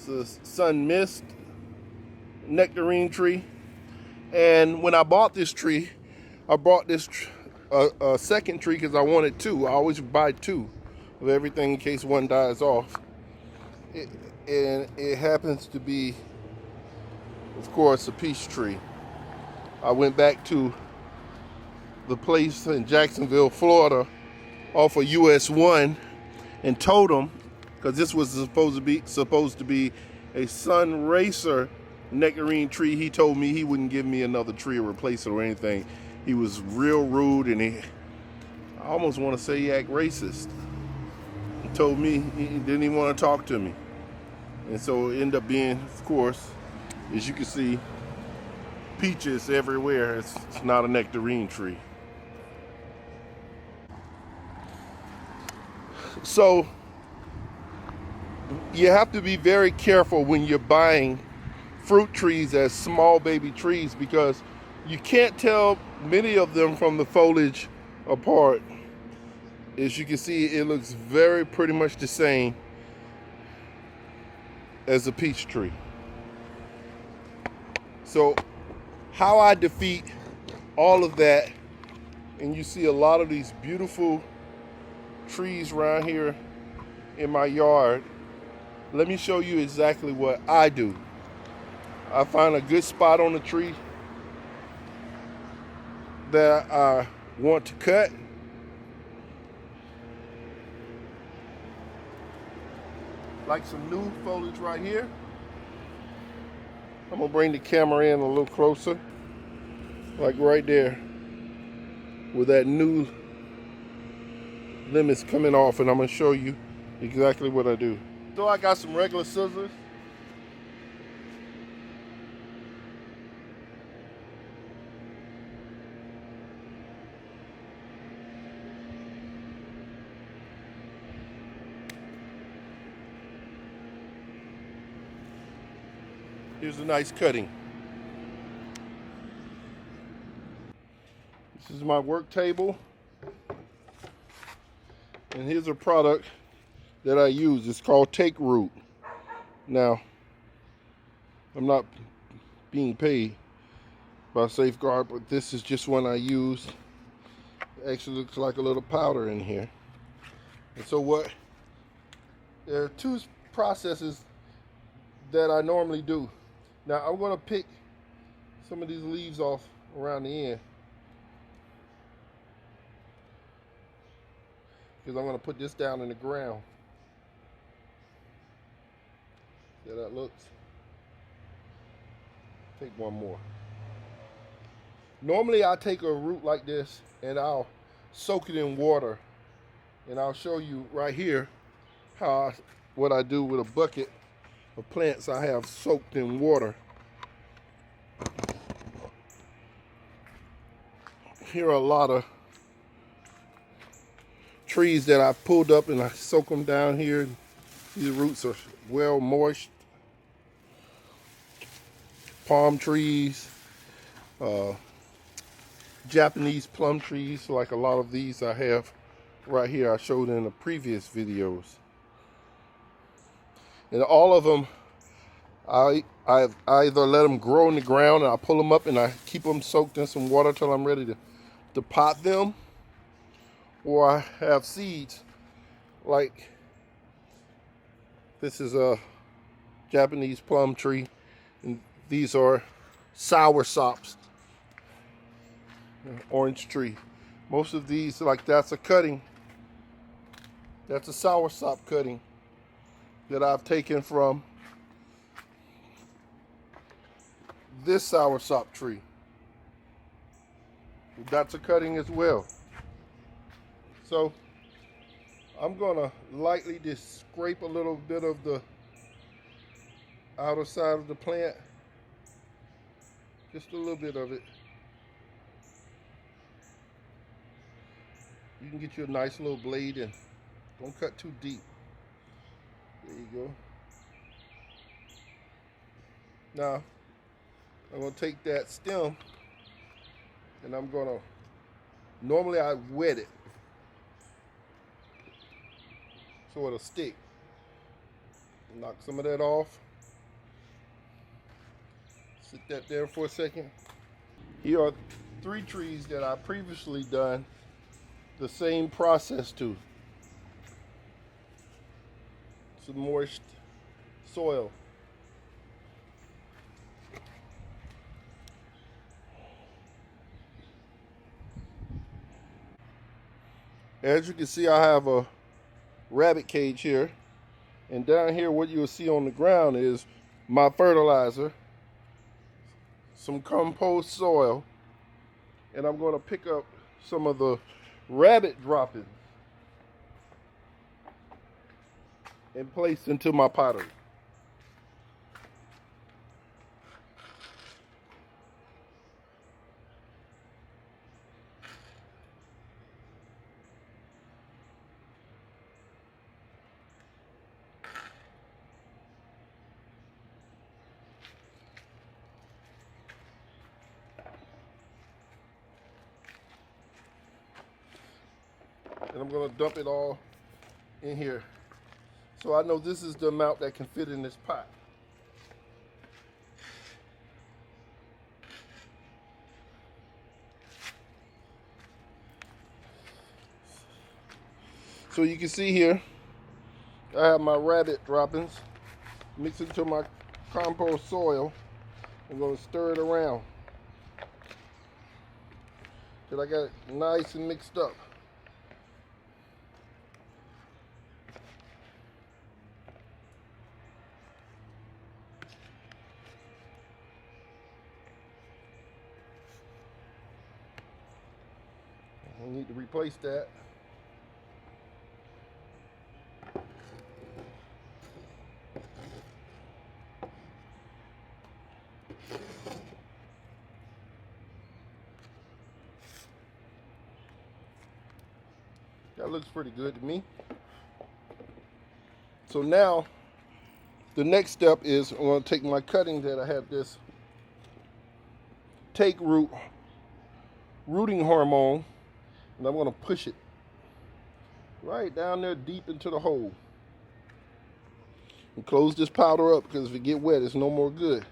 It's a sun mist nectarine tree. And when I bought this tree, I bought this a second tree because I wanted two. I always buy two of everything in case one dies off. And it happens to be, of course, a peach tree. I went back to the place in Jacksonville, Florida, off of US 1, and told them, because this was supposed to be a Sun Racer nectarine tree. He told me he wouldn't give me another tree or replace it or anything. He was real rude, and I almost want to say he act racist. He told me he didn't even want to talk to me. And so it ended up being, of course, as you can see, peaches everywhere. It's not a nectarine tree. So you have to be very careful when you're buying fruit trees as small baby trees, because you can't tell many of them from the foliage apart. As you can see, it looks pretty much the same as a peach tree. So how I defeat all of that, and you see a lot of these beautiful trees around here in my yard, let me show you exactly what I do. I find a good spot on the tree that I want to cut. Like some new foliage right here. I'm gonna bring the camera in a little closer. Like right there, with that new limbs coming off, and I'm gonna show you exactly what I do. So I got some regular scissors. Here's a nice cutting. This is my work table. And here's a product that I use. It's called Take Root. Now, I'm not being paid by Safeguard, but this is just one I use. It actually looks like a little powder in here. And so there are two processes that I normally do. Now I'm gonna pick some of these leaves off around the end, because I'm gonna put this down in the ground. See how that looks? Take one more. Normally I take a root like this and I'll soak it in water, and I'll show you right here what I do with a bucket of plants I have soaked in water. Here are a lot of trees that I pulled up and I soak them down here. These roots are well moist. Palm trees, Japanese plum trees, like a lot of these I have right here I showed in the previous videos. And all of them, I either let them grow in the ground and I pull them up and I keep them soaked in some water till I'm ready to pot them, or I have seeds. Like this is a Japanese plum tree, and these are sour sops, orange tree. Most of these, like that's a cutting, that's a sour sop cutting that I've taken from this sour sop tree. That's a cutting as well. So I'm gonna lightly just scrape a little bit of the outer side of the plant, just a little bit of it. You can get you a nice little blade and don't cut too deep. There you go. Now I'm gonna take that stem and I'm gonna, normally I wet it so it'll stick. Knock some of that off. Sit that there for a second. Here are 3 trees that I previously done the same process to. Some moist soil. As you can see, I have a rabbit cage here. And down here, what you'll see on the ground is my fertilizer, some compost soil, and I'm going to pick up some of the rabbit droppings and place into my pottery. And I'm going to dump it all in here. So I know this is the amount that can fit in this pot. So you can see here, I have my rabbit droppings mixed into my compost soil. I'm going to stir it around till I got it nice and mixed up. I need to replace that. That looks pretty good to me. So now, the next step is I'm going to take my cutting that I have this take root rooting hormone, and I'm going to push it right down there deep into the hole. And close this powder up, because if it get wet, it's no more good.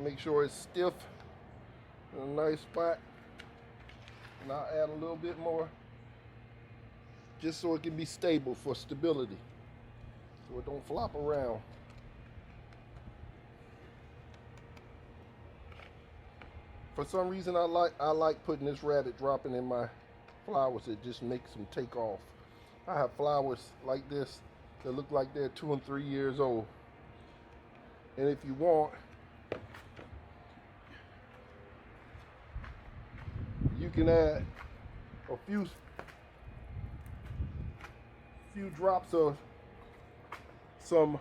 Make sure it's stiff in a nice spot. And I'll add a little bit more just so it can be stable for stability, so it don't flop around. For some reason, I like putting this rabbit dropping in my flowers. It just makes them take off. I have flowers like this that look like they're 2 and 3 years old. And if you want, you can add a few drops of some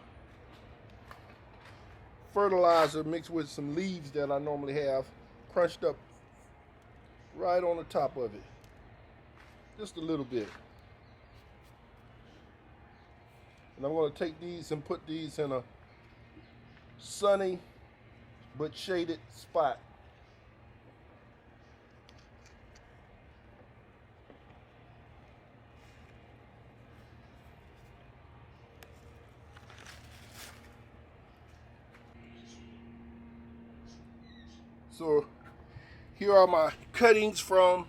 fertilizer mixed with some leaves that I normally have crunched up right on the top of it. Just a little bit. And I'm going to take these and put these in a sunny but shaded spot. So here are my cuttings from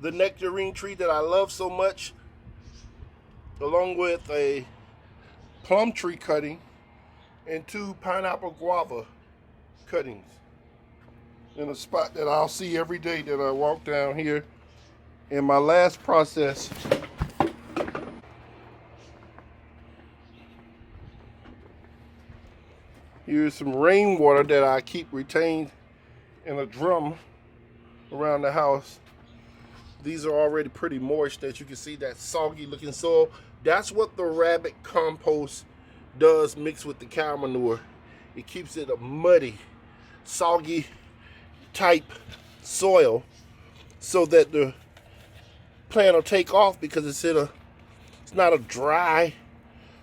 the nectarine tree that I love so much, along with a plum tree cutting and 2 pineapple guava cuttings in a spot that I'll see every day that I walk down here. In my last process, here's some rainwater that I keep retained in a drum around the house. These are already pretty moist, as you can see, that soggy looking soil. That's what the rabbit compost does mixed with the cow manure. It keeps it a muddy, soggy type soil so that the plant will take off, because it's not dry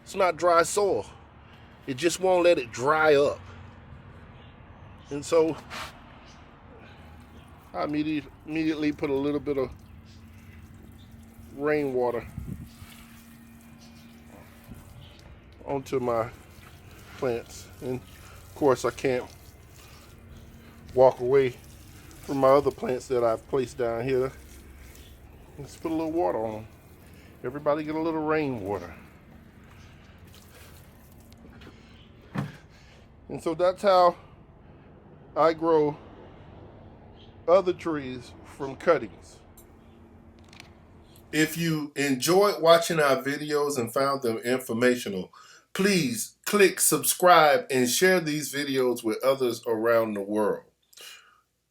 soil. It just won't let it dry up. And so I immediately put a little bit of rainwater onto my plants. And course, I can't walk away from my other plants that I've placed down here. Let's put a little water on them. Everybody get a little rainwater. And so that's how I grow other trees from cuttings. If you enjoyed watching our videos and found them informational, please click subscribe and share these videos with others around the world.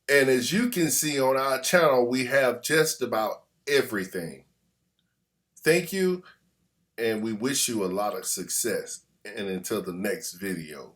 And as you can see on our channel, we have just about everything. Thank you, and we wish you a lot of success. And until the next video.